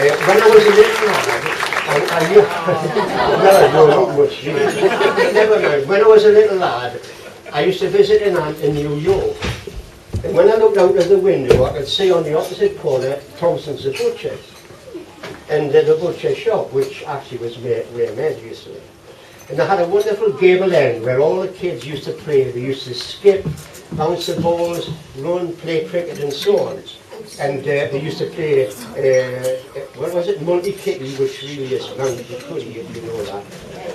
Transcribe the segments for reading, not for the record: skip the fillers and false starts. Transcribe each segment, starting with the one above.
When I was a little lad, I never grown up much. Never mind. When I was a little lad, I used to visit an aunt in New York. And when I looked out of the window, I could see on the opposite corner Thompson's the butcher. And the butcher shop, which actually was where Med used to live. And they had a wonderful gable end where all the kids used to play. They used to skip, bounce the balls, run, play cricket and so on. And they used to play, what was it, Monty Kitty, which really is Mounty Kitty, if you know that.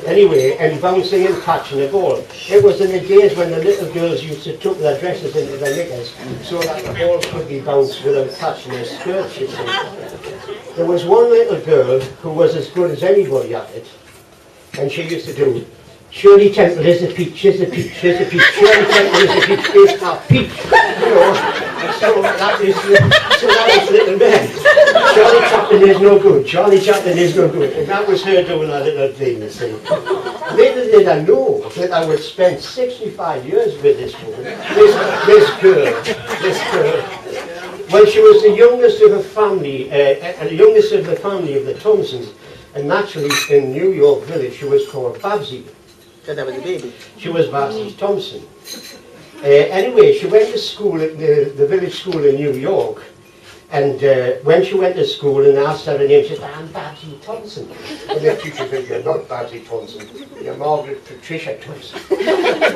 Anyway, and bouncing and catching the ball. It was in the days when the little girls used to tuck their dresses into their knickers so that the ball could be bounced without catching their skirts, you see. There was one little girl who was as good as anybody at it, and she used to do, Shirley Temple is a peach, is a peach, is a peach, Shirley Temple is a peach, is a peach, you know. So that is little Ben. Charlie Chaplin is no good, Charlie Chaplin is no good. And that was her doing that little thing, you see. Little did I know that I would spend 65 years with this woman, this girl. Well, she was the youngest of a family, the family of the Thompsons. And naturally, in New York Village, she was called Babsy. Because that was a baby. She was Babsy Thompson. Anyway, she went to school at the village school in New York, and when she went to school and asked her name, she said, I'm Babsy Thompson. And the teacher said, you're not Babsy Thompson, you're Margaret Patricia Thompson.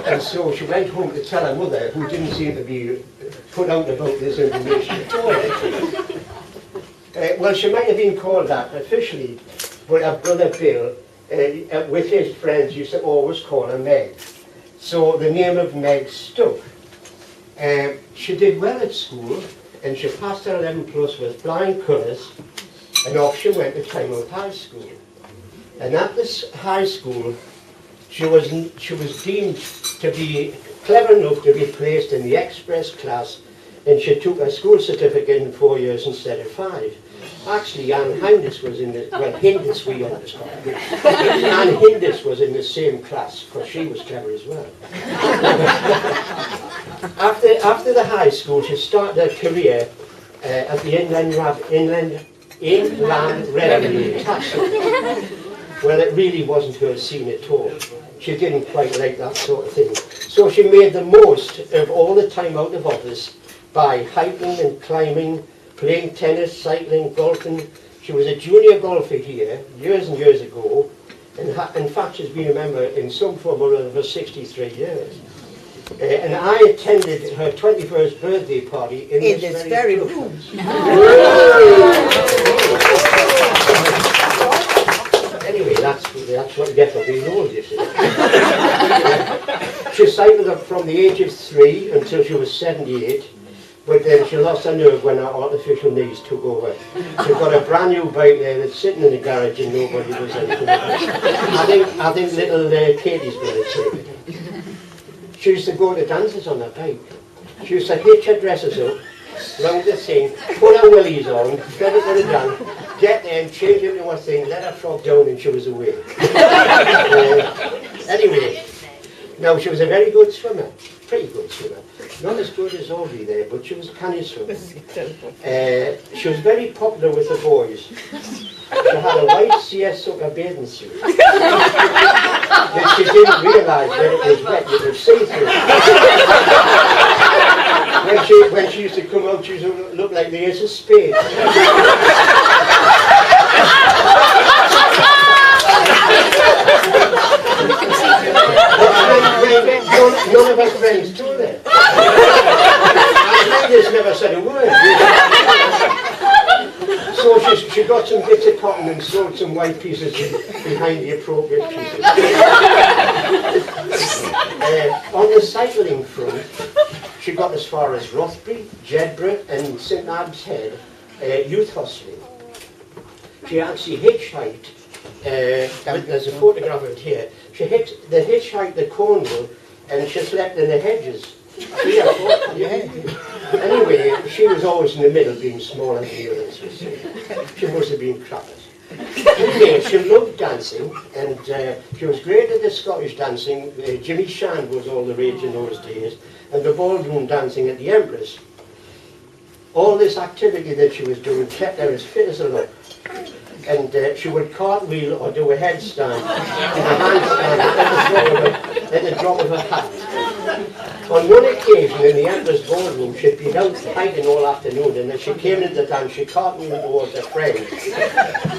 And so she went home to tell her mother, who didn't seem to be put out about this information at all. Well, she might have been called that officially, but her brother Bill, with his friends, used to always call her Meg. So the name of Meg stuck. She did well at school, and she passed her 11 plus with flying colours, and off she went to Plymouth High School. And at this high school, she was deemed to be clever enough to be placed in the express class, and she took her school certificate in 4 years instead of 5. Actually, Anne Hindis was in the, well, Hindis we understand. Anne Hindis was in the same class, because she was clever as well. After the high school, she started her career at the Inland Revenue Tax. Well, it really wasn't her scene at all. She didn't quite like that sort of thing. So she made the most of all the time out of office by hiking and climbing, playing tennis, cycling, golfing. She was a junior golfer here years and years ago. And in fact, she's been a member in some form or other for 63 years. And I attended her 21st birthday party in this very room. Anyway, that's what you get for being old, you see. She cycled up from the age of 3 until she was 78. But then she lost her nerve when her artificial knees took over. She got a brand new bike there that's sitting in the garage and nobody does anything about it. I think little Katie's going to take it. She used to go to dances on her bike. She used to hitch her dresses up, round the thing, put her willies on, get it to the dance, get there and change into her thing, let her frog down and she was away. Anyway, now she was a very good swimmer. Pretty good swimmer. Not as good as Audrey there, but she was a canny swimmer. She was very popular with the boys. She had a white seersucker bathing suit. But she didn't realise that it was wet, it was see-through. When she used to come out, she used to look like the ace of spades. None of her friends told her. And Ladies never said a word. So she got some bits of cotton and sewed some white pieces behind the appropriate pieces. On the cycling front, she got as far as Rothbury, Jedburgh and St Abbs Head youth hostelry. She actually hitchhiked. There's a photograph of it here. She hitchhiked to Cornwall and she slept in the hedges. Anyway, she was always in the middle, being smaller than the others. She must have been crackers. Anyway, she loved dancing, and she was great at the Scottish dancing. Jimmy Shand was all the rage in those days, and the ballroom dancing at the Empress. all this activity that she was doing kept her as fit as a look. And she would cartwheel or do a headstand in a handstand at the drop of a hat. On one occasion in the Emperor's ballroom, she'd been out fighting all afternoon, and as she came into the dance, she cartwheeled towards her friend.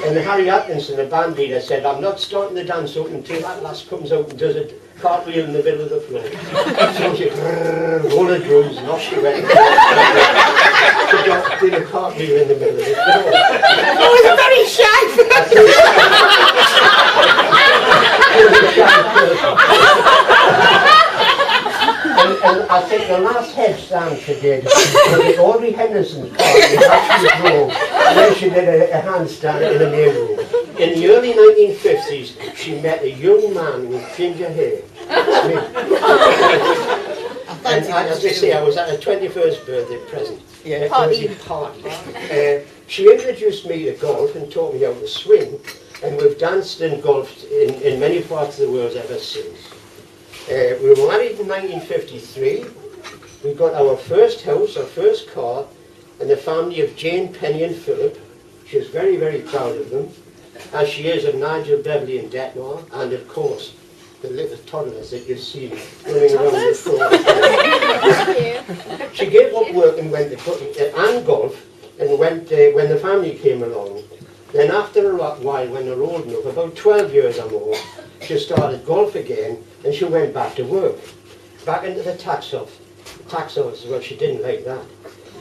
And Harry Atkinson, the band leader, said, "I'm not starting the dance out until that lass comes out and does a cartwheel in the middle of the floor." So she rolled her drums and off she went. She did a cartwheel in the middle of the floor. It was very shy. And I think the last headstand she did was the Audrey Henderson's part in Ashley Grove, and then she did a handstand in the main room. In the early 1950s, she met a young man with ginger hair. And as I say, I was at her 21st birthday present. Yeah. Party. She introduced me to golf and taught me how to swing, and we've danced and golfed in many parts of the world ever since. We were married in 1953. We got our first house, our first car, and the family of Jane, Penny and Philip. She was very, very proud of them, as she is of Nigel, Beverly and Detmar, and of course, the little toddlers that you see running around the floor. She gave up work and went to and golf, and went when the family came along. Then after a while, when they were old enough, about 12 years or more, she started golf again, and she went back to work, back into the tax office. Well, she didn't like that,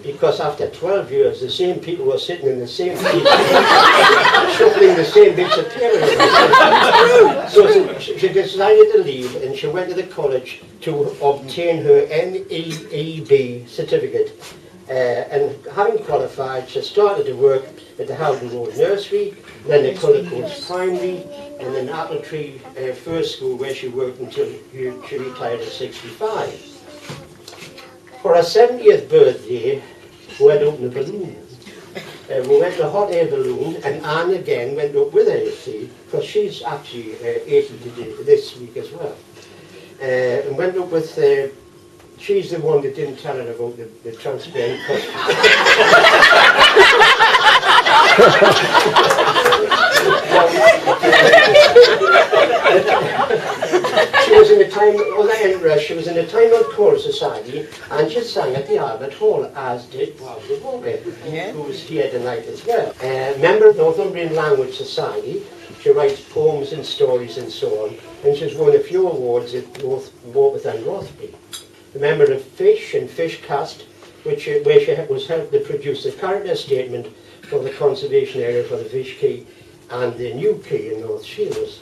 because after 12 years, the same people were sitting in the same seats, shuffling the same bits of paper. So she decided to leave, and she went to the college to obtain her NEEB certificate. And having qualified, she started to work at the Howden Road Nursery, then the Cullercoats Primary, and then Appletree First School, where she worked until she retired at 65. For her 70th birthday, we went up in a balloon. We went to a hot air balloon, and Anne again went up with her, you see, because she's actually 80 today, this week as well. And went up with, she's the one that didn't tell her about the transparent costume. She was in a time, she was in a Time Out Choral Society, and she sang at the Albert Hall, as did Barbara Walker, who was here tonight as well. Member of Northumbrian Language Society, she writes poems and stories and so on, and she's won a few awards at both Morpeth and Rothbury. A member of Fish and Fishcast, where she was helped to produce a character statement for the conservation area for the Fish Quay and the new quay in North Shields.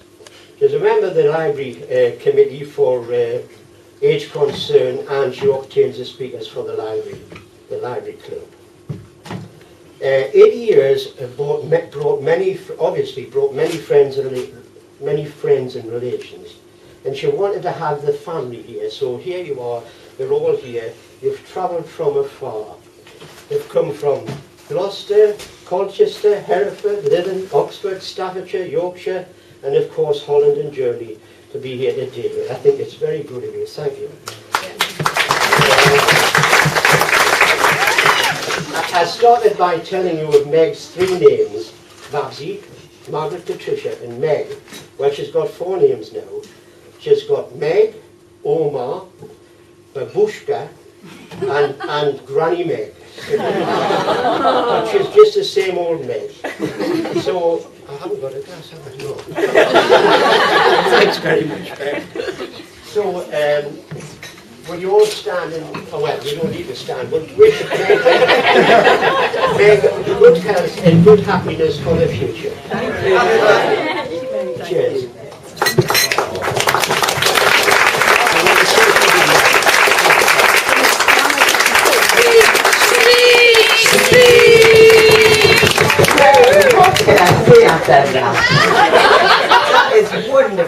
She's a member of the Library Committee for Age Concern, and she obtains the speakers for the Library Club. 80 years brought many friends and relations. And she wanted to have the family here, so here you are, they're all here. You've travelled from afar. They've come from Gloucester, Colchester, Hereford, Lytham, Oxford, Staffordshire, Yorkshire, and of course Holland and Germany to be here today. I think it's very good of you. Thank you. I started by telling you of Meg's 3 names, Babsy, Margaret Patricia and Meg. Well, she's got 4 names now. She's got Meg, Omar, Babushka, and Granny Meg. But she's just the same old Meg. So, I haven't got a glass, have I? No. Thanks very much, Meg. So, will you all stand and, oh well, you don't need to stand, but wish Meg good health and good happiness for the future. Cheers. What can I say after that? That is wonderful.